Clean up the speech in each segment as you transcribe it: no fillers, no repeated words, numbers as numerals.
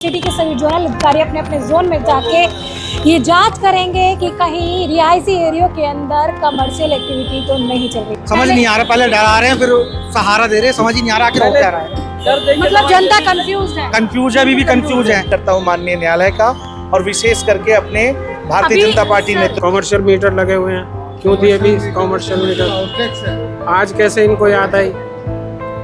City के सभी zonal अधिकारी अपने अपने जोन में जाके ये जांच करेंगे कि कहीं रिहायशी एरियो के अंदर कमर्शियल एक्टिविटी तो नहीं चल रही। समझ नहीं आ रहा, पहले डरा रहे हैं फिर सहारा दे रहे हैं, समझ ही नहीं आ रहा आखिर हो क्या रहा है। मतलब जनता कंफ्यूज है। कंफ्यूज है, अभी भी कंफ्यूज है। करता हूँ माननीय न्यायालय का और विशेष करके अपने भारतीय जनता पार्टी ने कॉमर्शियल मीटर लगे हुए हैं, क्यों दिए अभी कॉमर्शियल मीटर? आज कैसे इनको याद आई?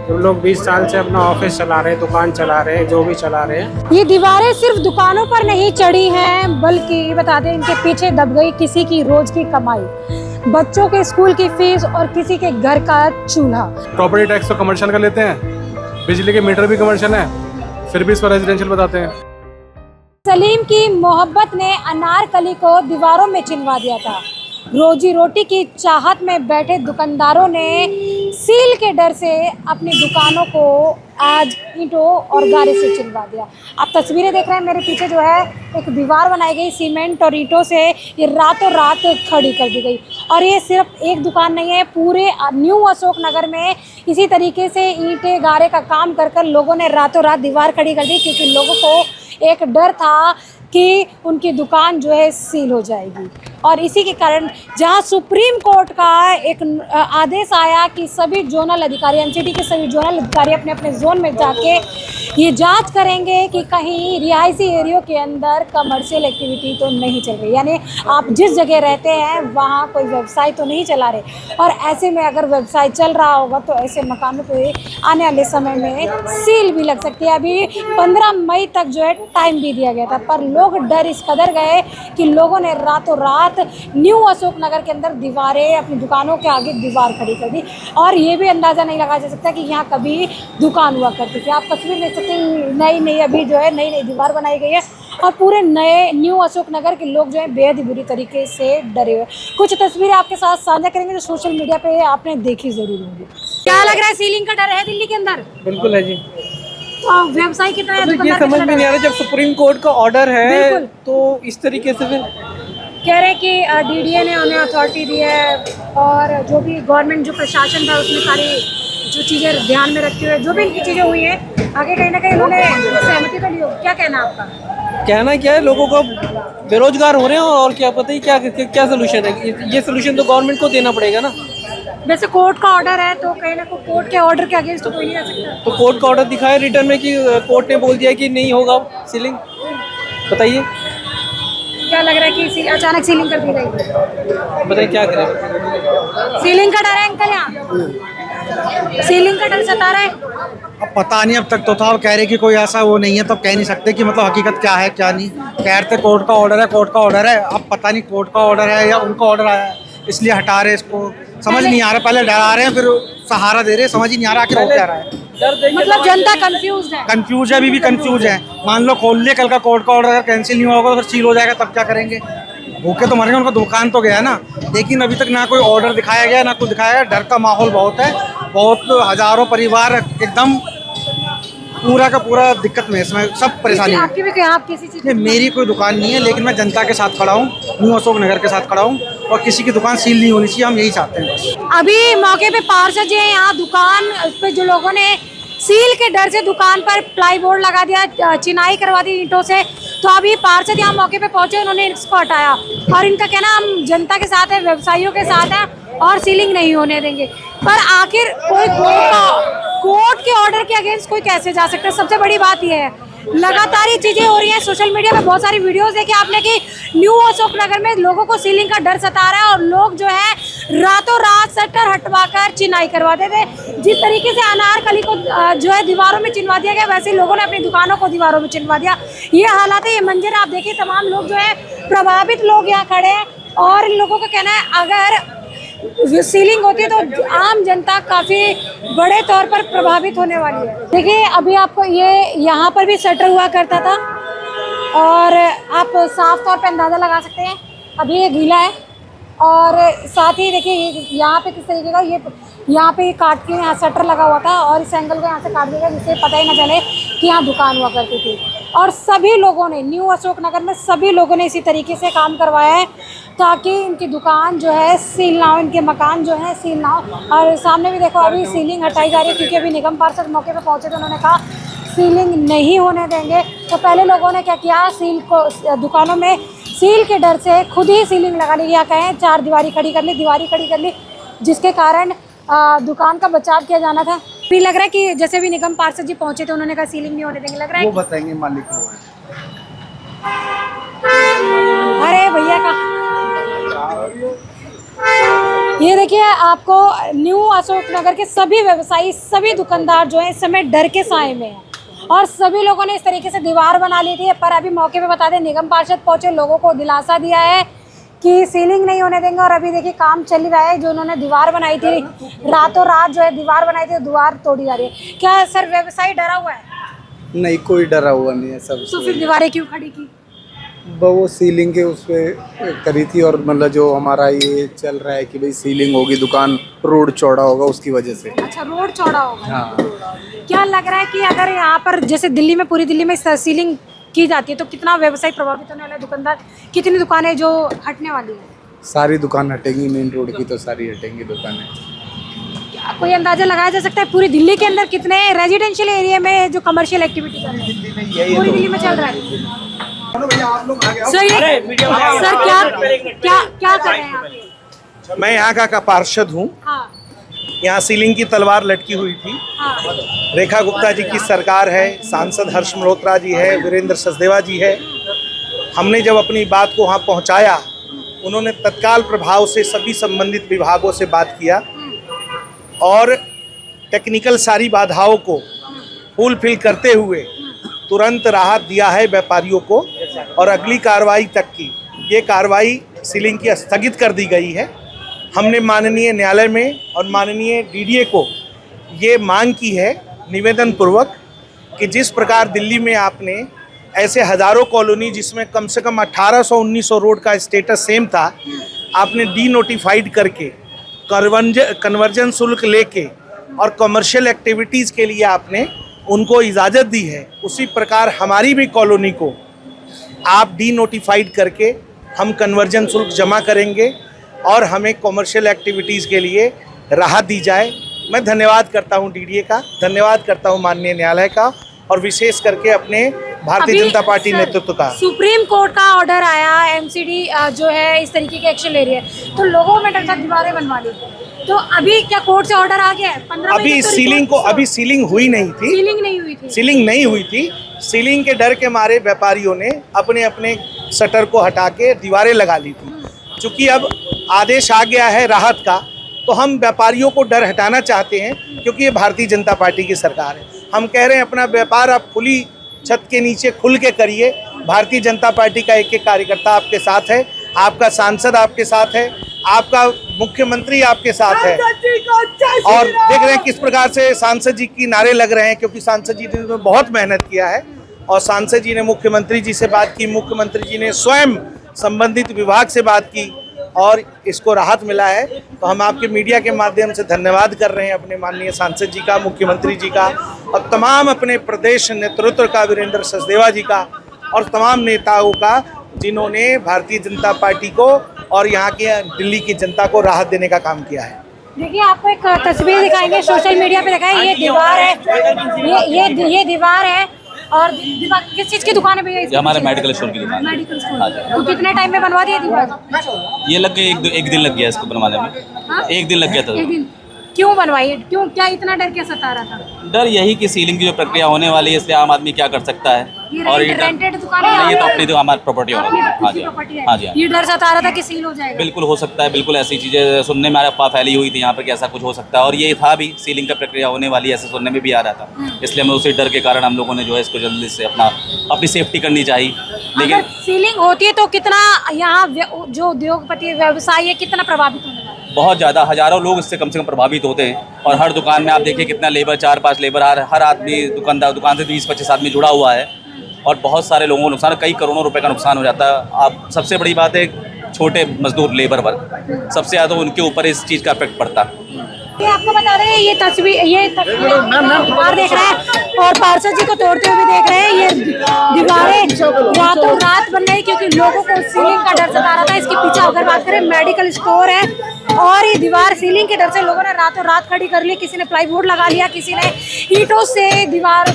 जो लोग 20 साल से अपना ऑफिस चला रहे हैं, दुकान चला रहे हैं, जो भी चला रहे हैं। ये दीवारें सिर्फ दुकानों पर नहीं चढ़ी हैं, बल्कि बता दें इनके पीछे दब गई किसी की रोज की कमाई, बच्चों के स्कूल की फीस और किसी के घर का चूल्हा। प्रॉपर्टी टैक्स तो कमर्शियल का लेते हैं, बिजली के मीटर भी कमर्शियल है, फिर भी इसको रेजिडेंशियल बताते हैं। सलीम की मोहब्बत ने अनारकली को दीवारों में चिनवा दिया था। रोजी रोटी की चाहत में बैठे दुकानदारों ने सील के डर से अपनी दुकानों को आज ईंटों और गारे से चिनवा दिया। आप तस्वीरें देख रहे हैं, मेरे पीछे जो है एक दीवार बनाई गई सीमेंट और ईंटों से, ये रातों रात खड़ी कर दी गई। और ये सिर्फ एक दुकान नहीं है, पूरे न्यू अशोक नगर में इसी तरीके से ईंटें गारे का काम कर कर लोगों ने रातों रात दीवार खड़ी कर दी, क्योंकि लोगों को एक डर था कि उनकी दुकान जो है सील हो जाएगी। और इसी के कारण जहां सुप्रीम कोर्ट का एक आदेश आया कि सभी जोनल अधिकारी, एमसीडी के सभी जोनल अधिकारी अपने अपने जोन में जाके ये जांच करेंगे कि कहीं रिहायशी एरियो के अंदर कमर्शियल एक्टिविटी तो नहीं चल रही, यानी आप जिस जगह रहते हैं वहाँ कोई व्यवसाय तो नहीं चला रहे। और ऐसे में अगर व्यवसाय चल रहा होगा तो ऐसे मकानों पे आने वाले समय में सील भी लग सकती है। अभी 15 मई तक जो है टाइम भी दिया गया था, पर लोग डर इस कदर गए कि लोगों ने रातों रात न्यू अशोक नगर के अंदर दीवारें, अपनी दुकानों के आगे दीवार खड़ी कर दी। और ये भी अंदाज़ा नहीं लगाया जा सकता कि यहाँ कभी दुकान हुआ करती थी। आप तस्वीर देख सकते हैं, नई अभी जो है नई दीवार बनाई गई है और पूरे नए न्यू अशोक नगर के लोग जो है बेहद ही बुरी तरीके से डरे हुए। कुछ तस्वीरें आपके साथ साझा करेंगे जो सोशल मीडिया पे आपने देखी जरूर होगी। क्या लग रहा है, सीलिंग का डर है दिल्ली के अंदर? बिल्कुल है जी। तो व्यवसाय कितना है? तो ये समझ में नहीं आ रहा, जब सुप्रीम कोर्ट का ऑर्डर है तो इस तरीके से फिर कह रहे हैं कि डीडीए ने उन्हें अथॉरिटी दी है और जो भी गवर्नमेंट जो प्रशासन था उसने सारी जो चीज़ें ध्यान में रखते हुए जो भी इनकी चीज़ें हुई हैं आगे कहीं ना कहीं उन्होंने सहमति तो ली हो। क्या कहना आपका? कहना क्या है, लोगों को बेरोजगार हो रहे हैं और क्या पता ही क्या सोल्यूशन है। ये सोल्यूशन तो गवर्नमेंट को देना पड़ेगा ना। वैसे कोर्ट का ऑर्डर है तो कहीं ना कहीं कोर्ट के ऑर्डर के अगेंस्ट तो कोई नहीं जा सकता। तो कोर्ट का ऑर्डर दिखाया रिटर्न में कि कोर्ट ने बोल दिया कि नहीं होगा सीलिंग। बताइए क्या लग रहा है कि अचानक सीलिंग कर दी गई? बताइए क्या करें। सीलिंग का डर है अंकल, यहाँ सीलिंग का डर सता रहा है। अब पता नहीं, अब तक तो था, अब कह रहे कि कोई ऐसा वो नहीं है, तो कह नहीं सकते कि मतलब हकीकत क्या है क्या नहीं। कह रहे थे कोर्ट का ऑर्डर है, कोर्ट का ऑर्डर है। अब पता नहीं कोर्ट का ऑर्डर है या उनका ऑर्डर आया है इसलिए हटा रहे इसको, समझ नहीं आ रहा। पहले डरा रहे हैं फिर सहारा दे रहे हैं, समझ ही नहीं आ रहा आखिर हो क्या रहा है। मतलब जनता कंफ्यूज है। कंफ्यूज है, अभी भी कंफ्यूज है। मान लो खोल लिया, कल का कोर्ट का ऑर्डर अगर कैंसिल नहीं होगा तो फिर सील हो जाएगा, तब क्या करेंगे? भूखे तो मरेंगे, उनका दुकान तो गया ना। लेकिन अभी तक ना कोई ऑर्डर दिखाया गया ना कुछ दिखाया गया। डर का माहौल बहुत है, बहुत हजारों परिवार एकदम पूरा का पूरा दिक्कत में, इसमें सब परेशानी है। आपकी भी क्या, आप किसी चीज़? मेरी कोई दुकान नहीं है, लेकिन मैं जनता के साथ खड़ा हूँ, न्यू अशोक नगर के साथ खड़ा हूँ और किसी की दुकान सील नहीं होनी चाहिए, हम यही चाहते हैं बस। अभी मौके पे पार्षद जी हैं, यहाँ दुकान पे जो लोगों ने सील के डर से दुकान पर प्लाई बोर्ड लगा दिया, चिनाई करवा दी ईंटों से, तो अभी पार्षद यहाँ मौके पे पहुंचे, उन्होंने इसको हटाया और इनका कहना हम जनता के साथ है, व्यवसायियों के साथ है और सीलिंग नहीं होने देंगे। पर आखिर कोई कोर्ट के ऑर्डर के अगेंस्ट कोई कैसे जा सकता है? सबसे बड़ी बात यह है, लगातार ये चीज़ें हो रही हैं। सोशल मीडिया पे बहुत सारी वीडियोस देखे आपने कि न्यू अशोक नगर में लोगों को सीलिंग का डर सता रहा है और लोग जो है रातों रात शटर हटवाकर चिनाई करवाते थे। जिस तरीके से अनारकली को जो है दीवारों में चिनवा दिया गया, वैसे लोगों ने अपनी दुकानों को दीवारों में चिनवा दिया। ये हालात है, ये मंजर आप देखिए, तमाम लोग जो है प्रभावित लोग यहाँ खड़े हैं और इन लोगों का कहना है अगर सीलिंग होती है तो आम जनता काफ़ी बड़े तौर पर प्रभावित होने वाली है। देखिए अभी आपको ये यहाँ पर भी शटर हुआ करता था और आप साफ तौर पे अंदाज़ा लगा सकते हैं अभी ये गीला है। और साथ ही देखिए यहाँ पे किस तरीके का ये यहाँ पे काट के यहाँ शटर लगा हुआ था और इस एंगल को यहाँ से काट दिया जिससे पता ही ना चले कि यहाँ दुकान हुआ करती थी। और सभी लोगों ने न्यू अशोक नगर में सभी लोगों ने इसी तरीके से काम करवाया है ताकि इनकी दुकान जो है सील ना हो, इनके मकान जो है सील ना हो। और सामने भी देखो अभी सीलिंग हटाई जा रही है क्योंकि अभी निगम पार्षद मौके पर पहुँचे तो उन्होंने कहा सीलिंग नहीं होने देंगे। तो पहले लोगों ने क्या किया, सील को दुकानों में सील के डर से खुद ही सीलिंग लगा ली, या कहें चार दीवारी खड़ी कर ली, जिसके कारण दुकान का बचाव किया जाना था। भी लग रहा है कि जैसे भी निगम पार्षद जी पहुंचे थे, उन्होंने कहा सीलिंग नहीं होने देंगे, लग रहा है वो बताएंगे मालिक को। अरे भैया का ये देखिए, आपको न्यू अशोक नगर के सभी व्यवसायी, सभी दुकानदार जो है इस समय डर के साए में हैं, और सभी लोगों ने इस तरीके से दीवार बना ली थी। पर अभी मौके पे बता दें, निगम पार्षद पहुंचे, लोगों को दिलासा दिया है कि सीलिंग नहीं होने देंगे। और अभी देखिए काम चल ही रहा है। जो उन्होंने दीवार बनाई थी, रातों रात जो है दीवार बनाई थी, दीवार तोड़ी जा रही है। क्या सर व्यवसायी डरा हुआ है? नहीं, कोई डरा हुआ नहीं है सब। तो फिर दीवारें क्यों खड़ी की? वो सीलिंग के उस पे करी थी, और मतलब जो हमारा ये चल रहा है कि भाई सीलिंग होगी, दुकान रोड चौड़ा होगा, उसकी वजह से। अच्छा, रोड चौड़ा होगा। हाँ। क्या लग रहा है कि अगर यहाँ पर जैसे दिल्ली में, पूरी दिल्ली में सीलिंग की जाती है तो कितना व्यवसाय प्रभावित होने वाला है? दुकानदार, कितनी दुकानें जो हटने वाली है? सारी दुकान हटेंगी, मेन रोड की तो सारी हटेंगी दुकानें। क्या कोई अंदाजा लगाया जा सकता है पूरी दिल्ली के अंदर कितने रेजिडेंशियल एरिया में जो कमर्शियल एक्टिविटी चल रही है? पूरी दिल्ली में चल रहा है। सर क्या कर रहे हैं आप? मैं यहाँ का पार्षद हूँ। हाँ, यहाँ सीलिंग की तलवार लटकी हुई थी। हाँ, रेखा गुप्ता जी की सरकार है, सांसद हर्ष मल्होत्रा जी है, वीरेंद्र सचदेवा जी है। हमने जब अपनी बात को वहाँ पहुँचाया, उन्होंने तत्काल प्रभाव से सभी संबंधित विभागों से बात किया और टेक्निकल सारी बाधाओं को फुलफिल करते हुए तुरंत राहत दिया है व्यापारियों को, और अगली कार्रवाई तक की ये कार्रवाई सीलिंग की स्थगित कर दी गई है। हमने माननीय न्यायालय में और माननीय डीडीए को ये मांग की है निवेदन पूर्वक कि जिस प्रकार दिल्ली में आपने ऐसे हज़ारों कॉलोनी जिसमें कम से कम 1800-1900 रोड का स्टेटस सेम था, आपने डी नोटिफाइड करके कन्वर्जन शुल्क लेके और कमर्शियल एक्टिविटीज़ के लिए आपने उनको इजाज़त दी है, उसी प्रकार हमारी भी कॉलोनी को आप डी नोटिफाइड करके हम कन्वर्जन शुल्क जमा करेंगे और हमें कमर्शियल एक्टिविटीज़ के लिए राहत दी जाए। मैं धन्यवाद करता हूं डीडीए का, धन्यवाद करता हूं माननीय न्यायालय का, और विशेष करके अपने भारतीय जनता पार्टी नेतृत्व का। सुप्रीम कोर्ट का ऑर्डर आया, एमसीडी जो है इस तरीके के एक्शन ले रही है, तो लोगों में डर था, दीवारें बनवा ली। तो अभी क्या कोर्ट से ऑर्डर आ गया है? 15 अभी सीलिंग हुई नहीं थी। सीलिंग नहीं हुई थी। सीलिंग नहीं हुई थी। सीलिंग के डर के मारे व्यापारियों ने अपने अपने शटर को हटा के दीवारें लगा ली थी। चूँकि अब आदेश आ गया है राहत का, तो हम व्यापारियों को डर हटाना चाहते हैं, क्योंकि ये भारतीय जनता पार्टी की सरकार है। हम कह रहे हैं अपना व्यापार आप खुली छत के नीचे खुल के करिए। भारतीय जनता पार्टी का एक एक कार्यकर्ता आपके साथ है, आपका सांसद आपके साथ है, आपका मुख्यमंत्री आपके साथ है, और देख रहे हैं किस प्रकार से सांसद जी की नारे लग रहे हैं, क्योंकि सांसद जी ने बहुत मेहनत किया है। और सांसद जी ने मुख्यमंत्री जी से बात की, मुख्यमंत्री जी ने स्वयं संबंधित विभाग से बात की और इसको राहत मिला है। तो हम आपके मीडिया के माध्यम से धन्यवाद कर रहे हैं अपने माननीय सांसद जी का, मुख्यमंत्री जी का, और तमाम अपने प्रदेश नेतृत्व का, वीरेंद्र सचदेवा जी का, और तमाम नेताओं का, जिन्होंने भारतीय जनता पार्टी को और यहाँ की दिल्ली की जनता को राहत देने का काम किया है। देखिए, आपको एक तस्वीर दिखाएंगे, सोशल मीडिया पे दिखाएं। ये दीवार है, ये दीवार है, और दीवार किस चीज़ की दुकान है भैया? ये हमारे मेडिकल स्टोर की दुकान है। Medical store. तो कितने टाइम में बनवा दिया दीवार? ये लग गए एक दिन लग गया इसको बनवाने में। हाँ? एक दिन लग गया था। एक दिन क्यों बनवाई? क्यों, क्या इतना डर क्या सता रहा था? डर यही कि सीलिंग की जो प्रक्रिया होने वाली है, इसलिए आम आदमी क्या कर सकता है। और ये रेंटेड दुकान है, ये तो अपनी तो हमारी प्रॉपर्टी होना है। हाँ जी, हाँ जी। ये डर सता रहा था कि सील हो जाएगा। बिल्कुल हो सकता है, बिल्कुल ऐसी चीज़ें सुनने में अफवाह फैली हुई थी यहाँ पर कि ऐसा कुछ हो सकता है, और ये था भी, सीलिंग का प्रक्रिया होने वाली है ऐसे सुनने में भी आ रहा था। इसलिए हमें उसी डर के कारण हम लोगों ने जो है इसको जल्दी से अपनी सेफ्टी करनी चाहिए। लेकिन सीलिंग होती है तो कितना यहाँ जो उद्योगपति व्यवसायी है कितना प्रभावित होने वाला है? बहुत ज़्यादा, हज़ारों लोग इससे कम से कम प्रभावित होते हैं। और हर दुकान में आप देखिए कितना लेबर, 4-5 लेबर, हर आदमी दुकान से 20-25 आदमी जुड़ा हुआ है, और बहुत सारे लोगों को नुकसान, कई करोड़ों रुपए का नुकसान हो जाता है। आप सबसे बड़ी बात है छोटे मजदूर, लेबर वर्ग, सबसे ज़्यादा उनके ऊपर इस चीज़ का इफेक्ट पड़ता है। ये आपको बता रहे हैं, ये तस्वीर दीवार देख रहे हैं, और पार्षद जी को तोड़ते हुए भी देख रहे हैं। ये दीवारें रातों रात बन गई क्योंकि लोगों को सीलिंग का डर सता रहा था। इसके पीछे अगर बात करें मेडिकल स्टोर है और ये दीवार सीलिंग के डर से लोगों ने रातों रात खड़ी कर ली। किसी ने प्लाईवुड लगा लिया, किसी ने ईंटों से दीवार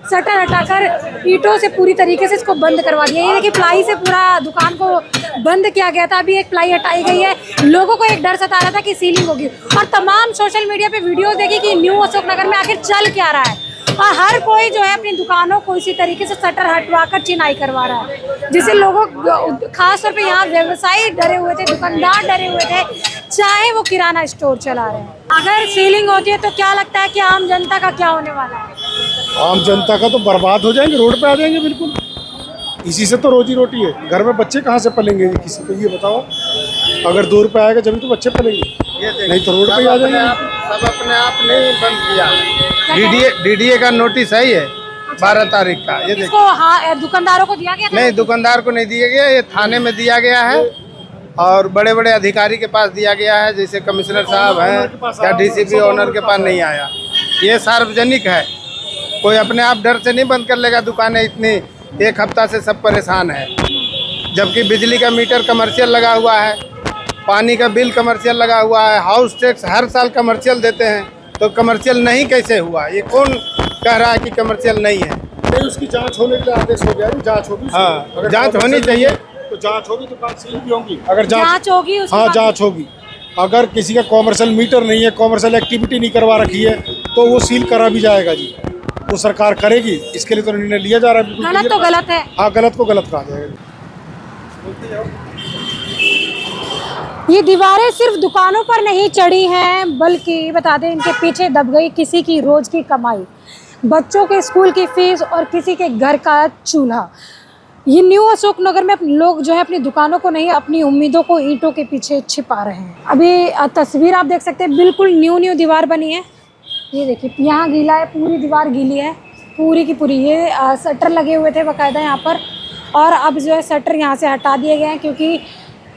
शटर हटाकर ईंटों से पूरी तरीके से इसको बंद करवा दिया। ये देखिए प्लाई से पूरा दुकान को बंद किया गया था, अभी एक प्लाई हटाई गई है। लोगों को एक डर सता रहा था कि सीलिंग होगी और तमाम सोशल मीडिया पे वीडियोस देखी कि न्यू अशोकनगर में आखिर चल क्या रहा है और हर कोई जो है अपनी दुकानों को इसी तरीके से शटर हटवाकर चिनाई करवा रहा है, जिससे लोगों खास तौर पे यहाँ व्यवसायी डरे हुए थे, दुकानदार डरे हुए थे, चाहे वो किराना स्टोर चला रहे हैं। अगर सीलिंग होती है तो क्या लगता है कि आम जनता का क्या होने वाला है? आम जनता का तो बर्बाद हो जाएंगे, रोड पे आ जाएंगे बिल्कुल। इसी से तो रोजी रोटी है। घर में बच्चे कहाँ से पलेंगे किसी को ये बताओ। अगर 2 रुपये आएगा जब तो बच्चे पलेंगे, नहीं तो रोड पे ही आ जाएंगे। सब अपने आप नहीं बंद किया। डीडीए का नोटिस है ये 12 तारीख का। ये देखो, इसको हाँ दुकानदारों को दिया गया था? नहीं दुकानदार को नहीं दिया गया, ये थाने में दिया गया है और बड़े बड़े अधिकारी के पास दिया गया है, जैसे कमिश्नर साहब हैं या डीसीपी ओनर के पास नहीं आया। ये सार्वजनिक है, कोई अपने आप डर से नहीं बंद कर लेगा दुकानें। इतनी एक हफ्ता से सब परेशान है, जबकि बिजली का मीटर कमर्शियल लगा हुआ है, पानी का बिल कमर्शियल लगा हुआ है, हाउस टैक्स हर साल कमर्शियल देते हैं, तो कमर्शियल नहीं कैसे हुआ? ये कौन कह रहा है कि कमर्शियल नहीं है? नहीं, उसकी जांच होने के लिए आदेश हो गया है, जांच होगी। हाँ, अगर जांच होनी चाहिए। तो जांच होगी तो बात सील भी होगी। अगर जांच होगी उसके हाँ बाद- जांच होगी। अगर किसी का कॉमर्शियल मीटर नहीं है, कॉमर्शियल एक्टिविटी नहीं करवा रखी है, तो वो सील करा भी जाएगा जी। वो सरकार करेगी, इसके लिए तो निर्णय लिया जा रहा है। बिल्कुल गलत तो गलत है। हाँ, गलत को गलत कहा जाएगा। ये दीवारें सिर्फ दुकानों पर नहीं चढ़ी हैं, बल्कि बता दें इनके पीछे दब गई किसी की रोज की कमाई, बच्चों के स्कूल की फीस और किसी के घर का चूल्हा। ये न्यू अशोकनगर में लोग जो है अपनी दुकानों को नहीं, अपनी उम्मीदों को ईंटों के पीछे छिपा रहे हैं। अभी तस्वीर आप देख सकते हैं, बिल्कुल न्यू दीवार बनी है। ये देखिए यहाँ गीला है, पूरी दीवार गीली है, पूरी की पूरी। ये शटर लगे हुए थे बाकायदा यहाँ पर, और अब जो है शटर यहाँ से हटा दिए गए हैं क्योंकि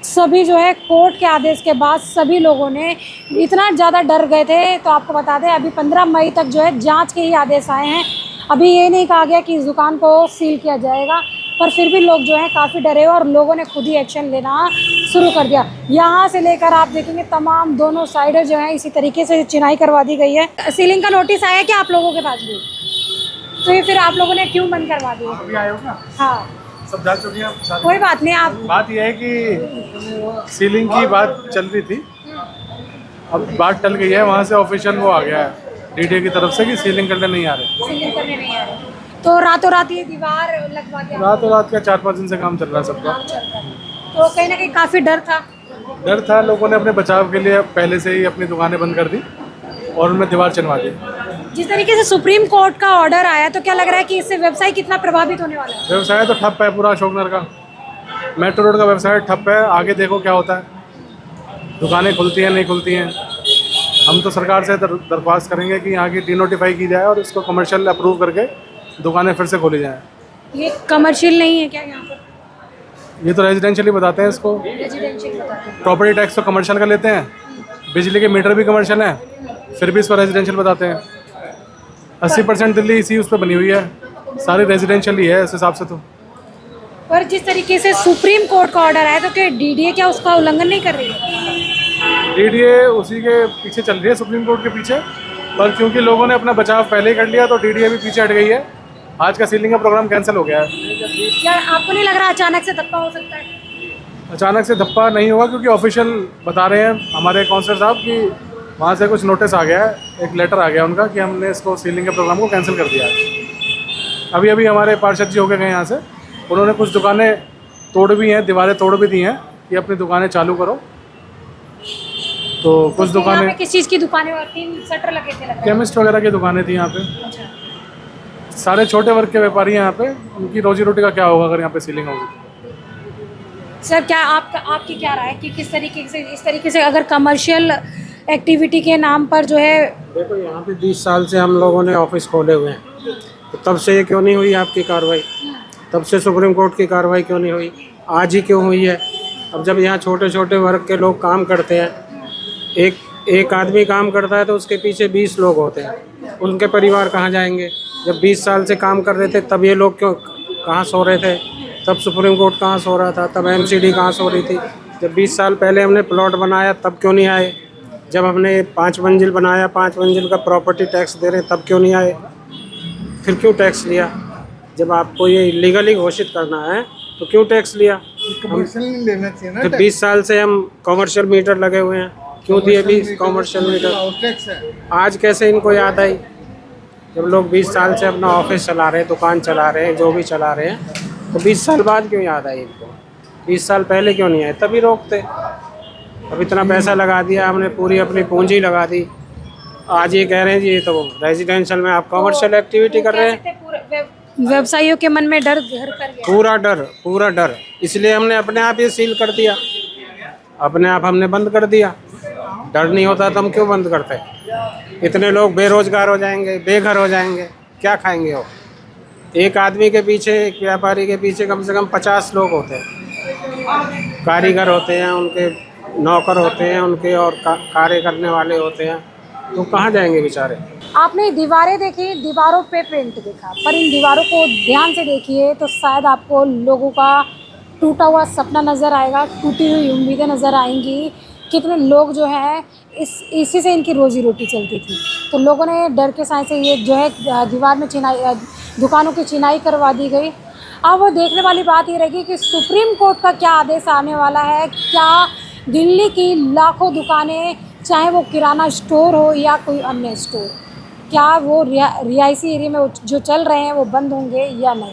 सभी जो है कोर्ट के आदेश के बाद सभी लोगों ने इतना ज़्यादा डर गए थे। तो आपको बता दें अभी 15 मई तक जो है जांच के ही आदेश आए हैं। अभी ये नहीं कहा गया कि इस दुकान को सील किया जाएगा, पर फिर भी लोग जो हैं काफ़ी डरे और लोगों ने खुद ही एक्शन लेना शुरू कर दिया। यहाँ से लेकर आप देखेंगे तमाम दोनों साइड जो हैं इसी तरीके से चिनाई करवा दी गई है। सीलिंग का नोटिस आया क्या आप लोगों के पास भी? तो ये फिर आप लोगों ने क्यों बंद करवा दिया? अभी आए हो ना, हाँ सब जा चुके हैं। कोई बात नहीं। आप बात यह है कि सीलिंग की बात चल रही थी, अब बात टल गई है। वहाँ से ऑफिशियल वो आ गया है डीडीए की तरफ से कि सीलिंग करने नहीं आ रहे। सीलिंग करने नहीं आ रहे, तो रातों रात ये दीवार लगवा दिया। रातों रात का 4-5 दिन से काम चल रहा है सबका। काम चल रहा है, तो कहीं ना कहीं काफ़ी डर था। डर था, लोगों ने अपने बचाव के लिए पहले से ही अपनी दुकानें बंद कर दी और उनमें दीवार चढ़वा दी। जिस तरीके से सुप्रीम कोर्ट का ऑर्डर आया, तो क्या लग रहा है कि इससे व्यवसाय कितना प्रभावित होने वाला है? व्यवसाय तो ठप है पूरा अशोकनगर का। मेट्रो रोड का व्यवसाय ठप है, आगे देखो क्या होता है। दुकानें खुलती हैं नहीं खुलती हैं। हम तो सरकार से दरख्वास्त करेंगे कि यहाँ की डिनोटिफाई की जाए और इसको कमर्शियल अप्रूव करके दुकानें फिर से खोली जाएँ। ये कमर्शियल नहीं है क्या यहाँ पर? ये तो रेजिडेंशियल ही बताते हैं इसको। रेजिडेंशियल बताते हैं। प्रॉपर्टी टैक्स तो कमर्शियल का लेते हैं, बिजली के मीटर भी कमर्शियल हैं, फिर भी इसको रेजिडेंशियल बताते हैं। 80% दिल्ली इसी उस पर बनी हुई है, सारी रेजिडेंशियल ही है इस हिसाब से। तो पर जिस तरीके से सुप्रीम कोर्ट का ऑर्डर आया, तो क्या डीडीए क्या उसका उल्लंघन नहीं कर रही है? डीडीए उसी के पीछे चल रही है, सुप्रीम कोर्ट के पीछे। पर क्योंकि लोगों ने अपना बचाव पहले ही कर लिया तो डीडीए भी पीछे हट गई है। आज का सीलिंग का प्रोग्राम कैंसिल हो गया है। क्या आपको नहीं लग रहा अचानक से धक्का हो सकता है? अचानक से धप्पा नहीं होगा क्योंकि ऑफिशियल बता रहे हैं हमारे काउंसलर साहब कि वहाँ से कुछ नोटिस आ गया है, एक लेटर आ गया उनका कि हमने इसको सीलिंग के प्रोग्राम को कैंसिल कर दिया है। अभी अभी हमारे पार्षद जी होके गए यहाँ से, उन्होंने कुछ दुकानें तोड़ भी हैं, दीवारें तोड़ भी दी हैं कि अपनी दुकानें चालू करो। तो कुछ यहाँ दुकानें, पे किस चीज़ की दुकानें और 3 शटर लगे थे लग रहा है? केमिस्ट वगैरह की दुकानें थी यहाँ पे। अच्छा। सारे छोटे वर्ग के व्यापारी हैं यहाँ पे, उनकी रोजी रोटी का क्या होगा अगर यहाँ पे सीलिंग होगी? सर क्या आपकी क्या राय है कि किस तरीके से, इस तरीके से अगर कमर्शियल एक्टिविटी के नाम पर जो है? देखो यहाँ पे 20 साल से हम लोगों ने ऑफिस खोले हुए हैं, तो तब से ये क्यों नहीं हुई आपकी कार्रवाई? तब से सुप्रीम कोर्ट की कार्रवाई क्यों नहीं हुई? आज ही क्यों हुई है? अब जब यहाँ छोटे छोटे वर्ग के लोग काम करते हैं, एक आदमी काम करता है तो उसके पीछे 20 लोग होते हैं, उनके परिवार कहाँ जाएंगे? जब 20 साल से काम कर रहे थे तब ये लोग क्यों कहाँ सो रहे थे, तब सुप्रीम कोर्ट कहाँ सो रहा था, तब एमसीडी कहाँ सो रही थी। जब 20 साल पहले हमने प्लॉट बनाया तब क्यों नहीं आए, जब हमने 5 मंजिल बनाया 5 मंजिल का प्रॉपर्टी टैक्स दे रहे हैं तब क्यों नहीं आए, फिर क्यों टैक्स लिया। जब आपको ये इलीगली घोषित करना है तो क्यों टैक्स लिया। कमर्शियल नहीं लेना चाहिए ना, तो 20 साल से हम कॉमर्शियल मीटर लगे हुए हैं, क्यों दिए 20 कॉमर्शियल मीटर। टैक्स है। आज कैसे इनको याद आई, जब लोग 20 साल से अपना ऑफिस चला रहे हैं, दुकान चला रहे हैं, जो भी चला रहे हैं, तो 20 साल बाद क्यों याद आई इनको, 20 साल पहले क्यों नहीं आए, तभी रोकते। अब इतना पैसा लगा दिया हमने, पूरी अपनी पूंजी लगा दी, आज ये कह रहे हैं जी ये तो रेजिडेंशियल में आप कॉमर्शियल एक्टिविटी कर रहे हैं। व्यवसायियों के मन में डर घर कर गया। पूरा डर, इसलिए हमने अपने आप ये सील कर दिया, अपने आप हमने बंद कर दिया। डर नहीं होता तो हम क्यों बंद करते। इतने लोग बेरोजगार हो जाएंगे, बेघर हो जाएंगे, क्या खाएंगे वो। एक आदमी के पीछे, एक व्यापारी के पीछे कम से कम 50 लोग होते हैं, कारीगर होते हैं, उनके नौकर होते हैं, उनके और कार्य करने वाले होते हैं, तो कहाँ जाएंगे बेचारे। आपने दीवारें देखी, दीवारों पे पेंट देखा, पर इन दीवारों को ध्यान से देखिए तो शायद आपको लोगों का टूटा हुआ सपना नज़र आएगा, टूटी हुई उम्मीदें नज़र आएंगी। कितने लोग जो है इसी से इनकी रोजी रोटी चलती थी, तो लोगों ने डर के साए से ये जो है दीवार में चिनाई, दुकानों की चिनाई करवा दी गई। अब वो देखने वाली बात ये रहेगी कि सुप्रीम कोर्ट का क्या आदेश आने वाला है। क्या दिल्ली की लाखों दुकानें, चाहे वो किराना स्टोर हो या कोई अन्य स्टोर, क्या वो रिहायशी एरिया में जो चल रहे हैं वो बंद होंगे या नहीं,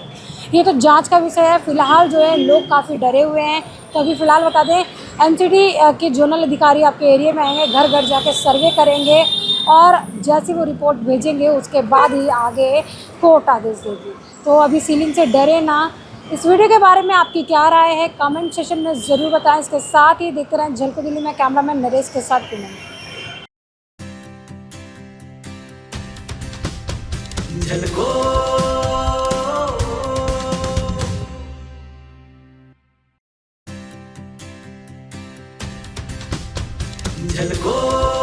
ये तो जांच का विषय है। फ़िलहाल जो है लोग काफ़ी डरे हुए हैं। तो अभी फ़िलहाल बता दें, एमसीडी के जोनल अधिकारी आपके एरिया में आएंगे, घर घर जाके सर्वे करेंगे और जैसी वो रिपोर्ट भेजेंगे उसके बाद ही आगे कोर्ट आदेश देगी। तो अभी सीलिंग से डरे ना। इस वीडियो के बारे में आपकी क्या राय है कमेंट सेशन में ज़रूर बताएं। इसके साथ ही देखते रहें झलको दिल्ली में कैमरामैन नरेश के साथ पूनम। झलको